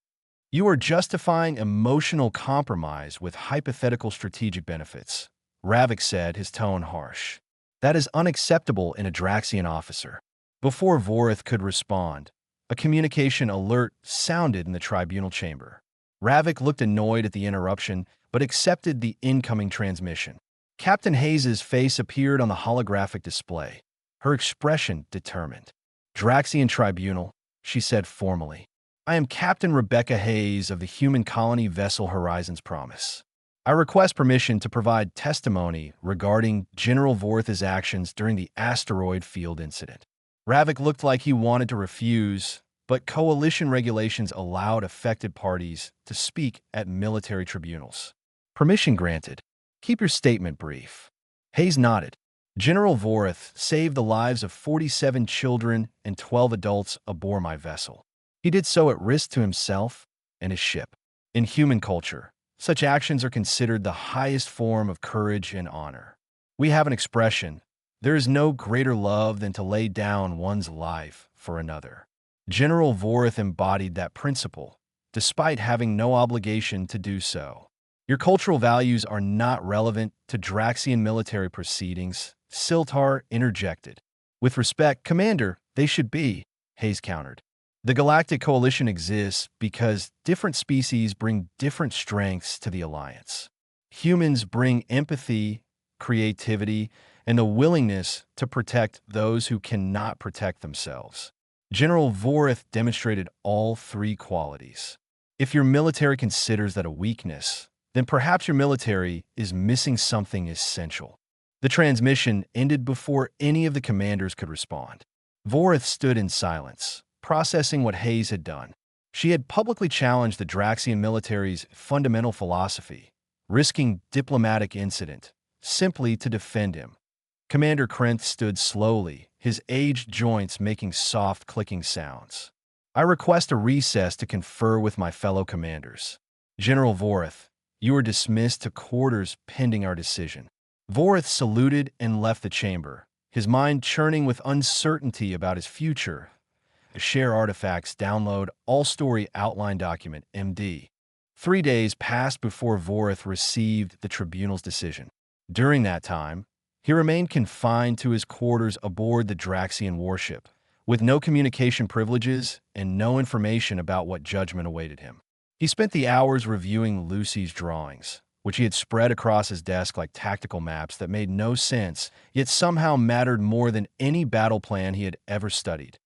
Speaker 1: You are justifying emotional compromise with hypothetical strategic benefits, Ravik said, his tone harsh. That is unacceptable in a Draxian officer. Before Voreth could respond, a communication alert sounded in the tribunal chamber. Ravik looked annoyed at the interruption, but accepted the incoming transmission. Captain Hayes's face appeared on the holographic display, her expression determined. Draxian Tribunal, she said formally. I am Captain Rebecca Hayes of the human colony vessel Horizon's Promise. I request permission to provide testimony regarding General Voreth's actions during the asteroid field incident. Ravik looked like he wanted to refuse, but coalition regulations allowed affected parties to speak at military tribunals. Permission granted. Keep your statement brief. Hayes nodded. General Voreth saved the lives of 47 children and 12 adults aboard my vessel. He did so at risk to himself and his ship. In human culture, Such actions are considered the highest form of courage and honor. We have an expression, there is no greater love than to lay down one's life for another. General Vorith embodied that principle, despite having no obligation to do so. Your cultural values are not relevant to Draxian military proceedings, Siltar interjected. With respect, Commander, they should be, Hayes countered. The Galactic Coalition exists because different species bring different strengths to the Alliance. Humans bring empathy, creativity, and a willingness to protect those who cannot protect themselves. General Vorith demonstrated all three qualities. If your military considers that a weakness, then perhaps your military is missing something essential. The transmission ended before any of the commanders could respond. Vorith stood in silence, processing what Hayes had done. She had publicly challenged the Draxian military's fundamental philosophy, risking diplomatic incident, simply to defend him. Commander Krenth stood slowly, his aged joints making soft clicking sounds. I request a recess to confer with my fellow commanders. General Vorith, you are dismissed to quarters pending our decision. Vorith saluted and left the chamber, his mind churning with uncertainty about his future. Share artifacts, download all story outline document, MD. 3 days passed before Vorith received the tribunal's decision. During that time, he remained confined to his quarters aboard the Draxian warship, with no communication privileges and no information about what judgment awaited him. He spent the hours reviewing Lucy's drawings, which he had spread across his desk like tactical maps that made no sense, yet somehow mattered more than any battle plan he had ever studied.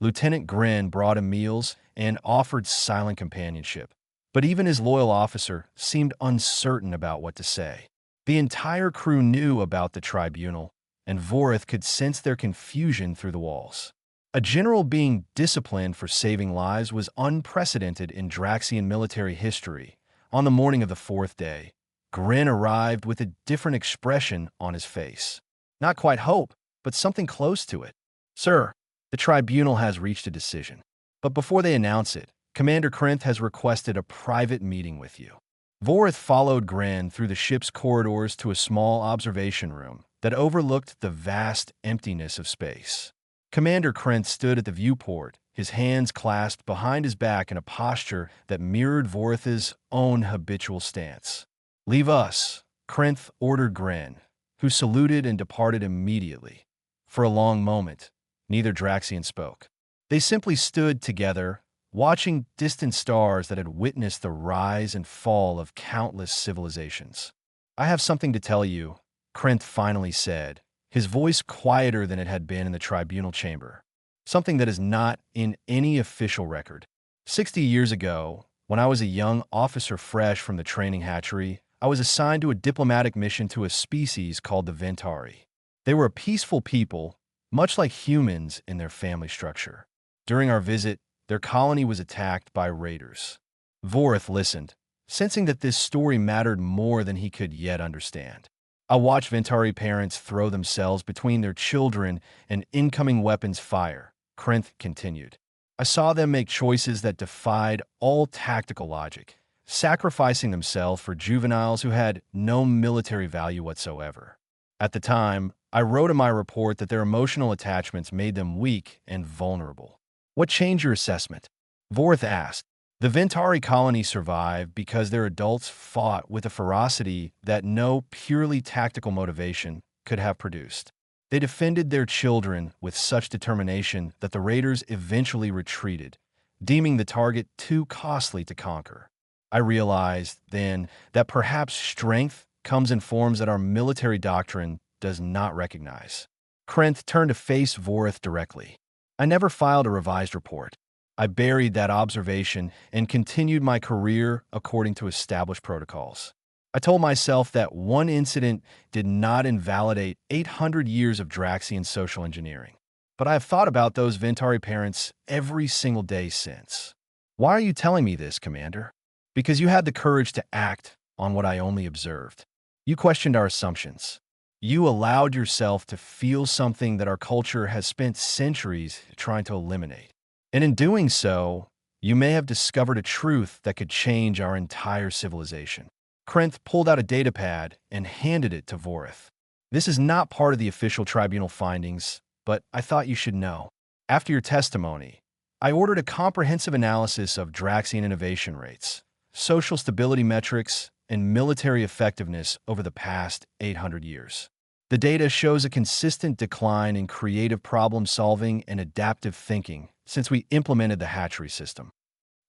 Speaker 1: Lieutenant Grin brought him meals and offered silent companionship, but even his loyal officer seemed uncertain about what to say. The entire crew knew about the tribunal, and Vorith could sense their confusion through the walls. A general being disciplined for saving lives was unprecedented in Draxian military history. On the morning of the 4th day, Grin arrived with a different expression on his face. Not quite hope, but something close to it. Sir, the tribunal has reached a decision. But before they announce it, Commander Krenth has requested a private meeting with you. Vorith followed Grin through the ship's corridors to a small observation room that overlooked the vast emptiness of space. Commander Krenth stood at the viewport, his hands clasped behind his back in a posture that mirrored Vorith's own habitual stance. Leave us, Krenth ordered Grin, who saluted and departed immediately. For a long moment, neither Draxian spoke. They simply stood together, watching distant stars that had witnessed the rise and fall of countless civilizations. I have something to tell you, Krenth finally said, his voice quieter than it had been in the tribunal chamber. Something that is not in any official record. 60 years ago, when I was a young officer fresh from the training hatchery, I was assigned to a diplomatic mission to a species called the Ventari. They were a peaceful people, much like humans in their family structure. During our visit, their colony was attacked by raiders. Vorith listened, sensing that this story mattered more than he could yet understand. I watched Ventari parents throw themselves between their children and incoming weapons fire, Krenth continued. I saw them make choices that defied all tactical logic, sacrificing themselves for juveniles who had no military value whatsoever. At the time, I wrote in my report that their emotional attachments made them weak and vulnerable. What changed your assessment? Vorith asked. The Ventari colony survived because their adults fought with a ferocity that no purely tactical motivation could have produced. They defended their children with such determination that the raiders eventually retreated, deeming the target too costly to conquer. I realized then that perhaps strength comes in forms that our military doctrine does not recognize. Krenth turned to face Vorith directly. I never filed a revised report. I buried that observation and continued my career according to established protocols. I told myself that one incident did not invalidate 800 years of Draxian social engineering. But I have thought about those Ventari parents every single day since. Why are you telling me this, Commander? Because you had the courage to act on what I only observed. You questioned our assumptions. You allowed yourself to feel something that our culture has spent centuries trying to eliminate. And in doing so, you may have discovered a truth that could change our entire civilization. Krenth pulled out a datapad and handed it to Vorith. This is not part of the official tribunal findings, but I thought you should know. After your testimony, I ordered a comprehensive analysis of Draxian innovation rates, social stability metrics, and military effectiveness over the past 800 years. The data shows a consistent decline in creative problem-solving and adaptive thinking since we implemented the hatchery system.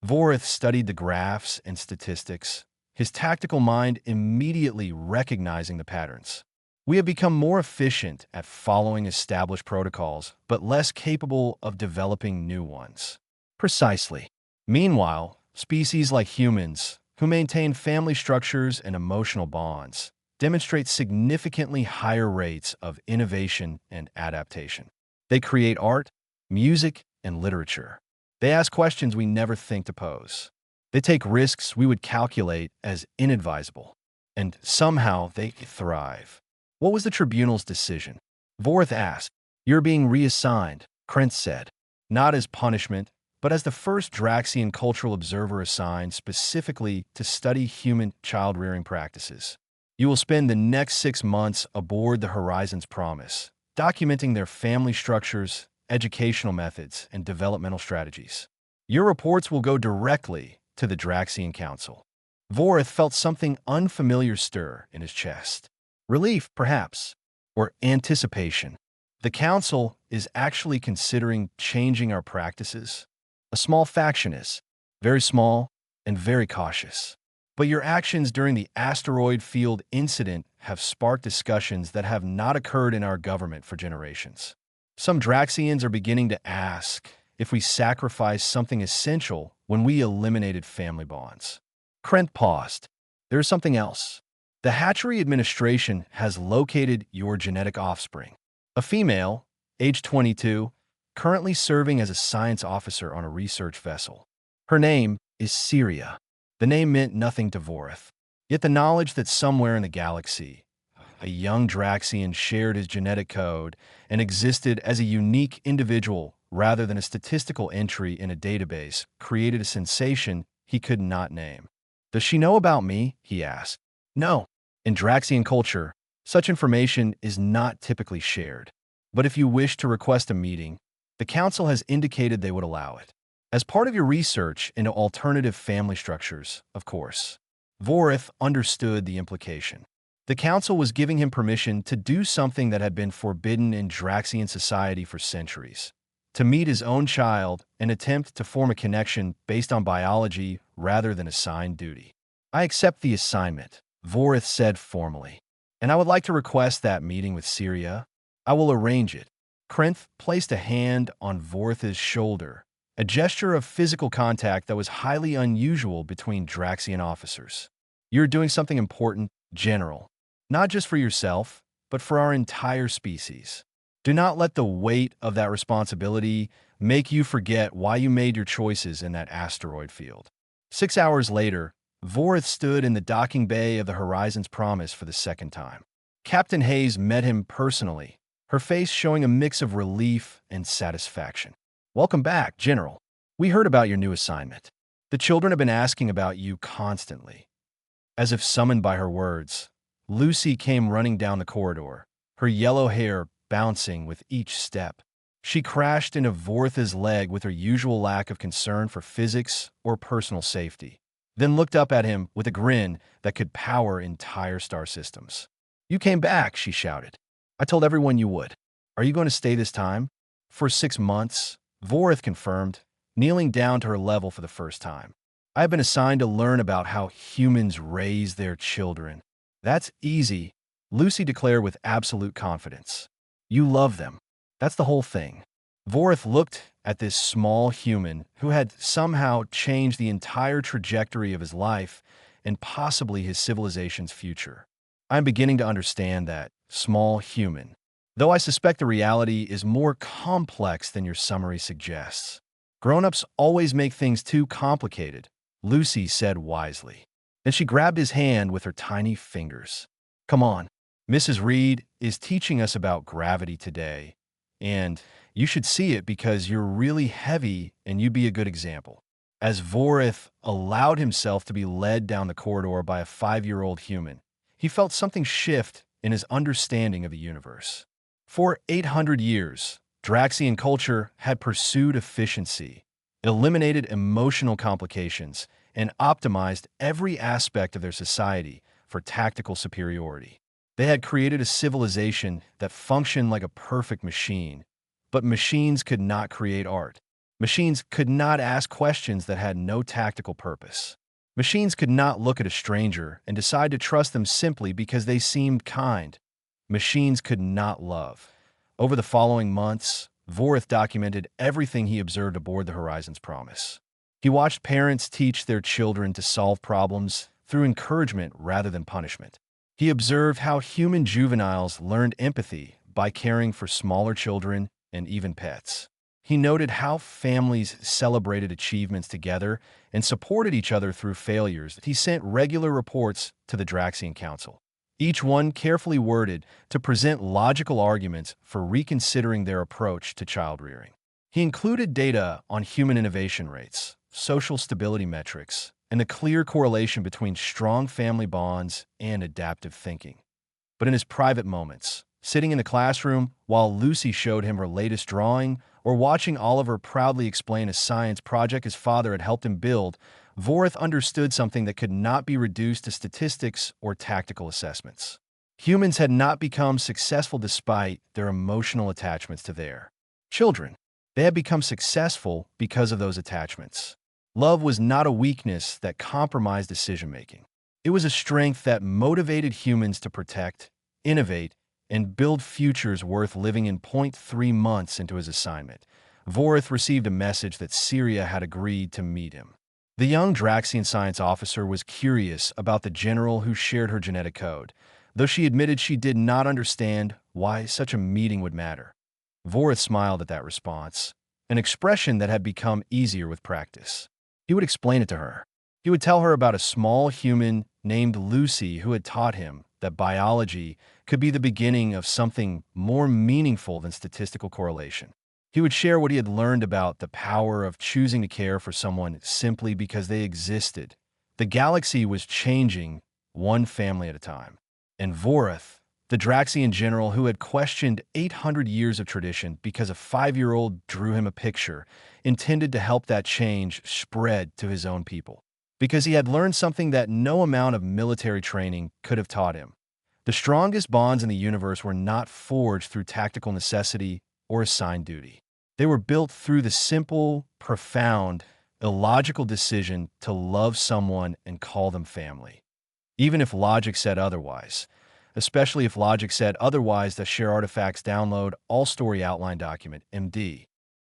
Speaker 1: Vorith studied the graphs and statistics, his tactical mind immediately recognizing the patterns. We have become more efficient at following established protocols, but less capable of developing new ones. Precisely. Meanwhile, species like humans, who maintain family structures and emotional bonds, demonstrate significantly higher rates of innovation and adaptation. They create art, music, and literature. They ask questions we never think to pose. They take risks we would calculate as inadvisable. And somehow they thrive. What was the tribunal's decision? Vorith asked. You're being reassigned, Krenth said. Not as punishment, but as the first Draxian cultural observer assigned specifically to study human child-rearing practices. You will spend the next 6 months aboard the Horizon's Promise, documenting their family structures, educational methods, and developmental strategies. Your reports will go directly to the Draxian Council. Vorith felt something unfamiliar stir in his chest. Relief, perhaps, or anticipation. The Council is actually considering changing our practices. A small faction is, very small and very cautious. But your actions during the asteroid field incident have sparked discussions that have not occurred in our government for generations. Some Draxians are beginning to ask if we sacrificed something essential when we eliminated family bonds. Krenth paused. There is something else. The Hatchery Administration has located your genetic offspring. A female, age 22, currently serving as a science officer on a research vessel. Her name is Syria. The name meant nothing to Vorith. Yet the knowledge that somewhere in the galaxy, a young Draxian shared his genetic code and existed as a unique individual rather than a statistical entry in a database created a sensation he could not name. Does she know about me? He asked. No. In Draxian culture, such information is not typically shared. But if you wish to request a meeting, the Council has indicated they would allow it. As part of your research into alternative family structures, of course. Vorith understood the implication. The Council was giving him permission to do something that had been forbidden in Draxian society for centuries. To meet his own child and attempt to form a connection based on biology rather than assigned duty. I accept the assignment, Vorith said formally. And I would like to request that meeting with Syria. I will arrange it. Krenth placed a hand on Vorith's shoulder, a gesture of physical contact that was highly unusual between Draxian officers. You're doing something important, General. Not just for yourself, but for our entire species. Do not let the weight of that responsibility make you forget why you made your choices in that asteroid field. 6 hours later, Vorith stood in the docking bay of the Horizon's Promise for the second time. Captain Hayes met him personally, her face showing a mix of relief and satisfaction. Welcome back, General. We heard about your new assignment. The children have been asking about you constantly. As if summoned by her words, Lucy came running down the corridor, her yellow hair bouncing with each step. She crashed into Vorith's leg with her usual lack of concern for physics or personal safety, then looked up at him with a grin that could power entire star systems. You came back, she shouted. I told everyone you would. Are you going to stay this time? For 6 months, Vorith confirmed, kneeling down to her level for the first time. I have been assigned to learn about how humans raise their children. That's easy, Lucy declared with absolute confidence. You love them. That's the whole thing. Vorith looked at this small human who had somehow changed the entire trajectory of his life and possibly his civilization's future. I'm beginning to understand that, small human. Though I suspect the reality is more complex than your summary suggests. Grown-ups always make things too complicated, Lucy said wisely. Then she grabbed his hand with her tiny fingers. Come on, Mrs. Reed is teaching us about gravity today, and you should see it because you're really heavy and you'd be a good example. As Vorith allowed himself to be led down the corridor by a 5-year-old human, he felt something shift in his understanding of the universe. For 800 years, Draxian culture had pursued efficiency, eliminated emotional complications, and optimized every aspect of their society for tactical superiority. They had created a civilization that functioned like a perfect machine, but machines could not create art. Machines could not ask questions that had no tactical purpose. Machines could not look at a stranger and decide to trust them simply because they seemed kind. Machines could not love. Over the following months, Vorith documented everything he observed aboard the Horizon's Promise. He watched parents teach their children to solve problems through encouragement rather than punishment. He observed how human juveniles learned empathy by caring for smaller children and even pets. He noted how families celebrated achievements together and supported each other through failures. He sent regular reports to the Draxian Council, each one carefully worded to present logical arguments for reconsidering their approach to child rearing. He included data on human innovation rates, social stability metrics, and the clear correlation between strong family bonds and adaptive thinking. But in his private moments, sitting in the classroom while Lucy showed him her latest drawing, or watching Oliver proudly explain a science project his father had helped him build, Vorith understood something that could not be reduced to statistics or tactical assessments. Humans had not become successful despite their emotional attachments to their children. They had become successful because of those attachments. Love was not a weakness that compromised decision-making. It was a strength that motivated humans to protect, innovate, and build futures worth living in. 3 months into his assignment, Vorith received a message that Syria had agreed to meet him. The young Draxian science officer was curious about the general who shared her genetic code, though she admitted she did not understand why such a meeting would matter. Vorith smiled at that response, an expression that had become easier with practice. He would explain it to her. He would tell her about a small human named Lucy who had taught him that biology could be the beginning of something more meaningful than statistical correlation. He would share what he had learned about the power of choosing to care for someone simply because they existed. The galaxy was changing one family at a time. And Vorith, the Draxian general who had questioned 800 years of tradition because a 5-year-old drew him a picture, intended to help that change spread to his own people. Because he had learned something that no amount of military training could have taught him. The strongest bonds in the universe were not forged through tactical necessity or assigned duty. They were built through the simple, profound, illogical decision to love someone and call them family. Even if logic said otherwise. Especially if logic said otherwise, the Share Artifacts Download All Story Outline Document, MD.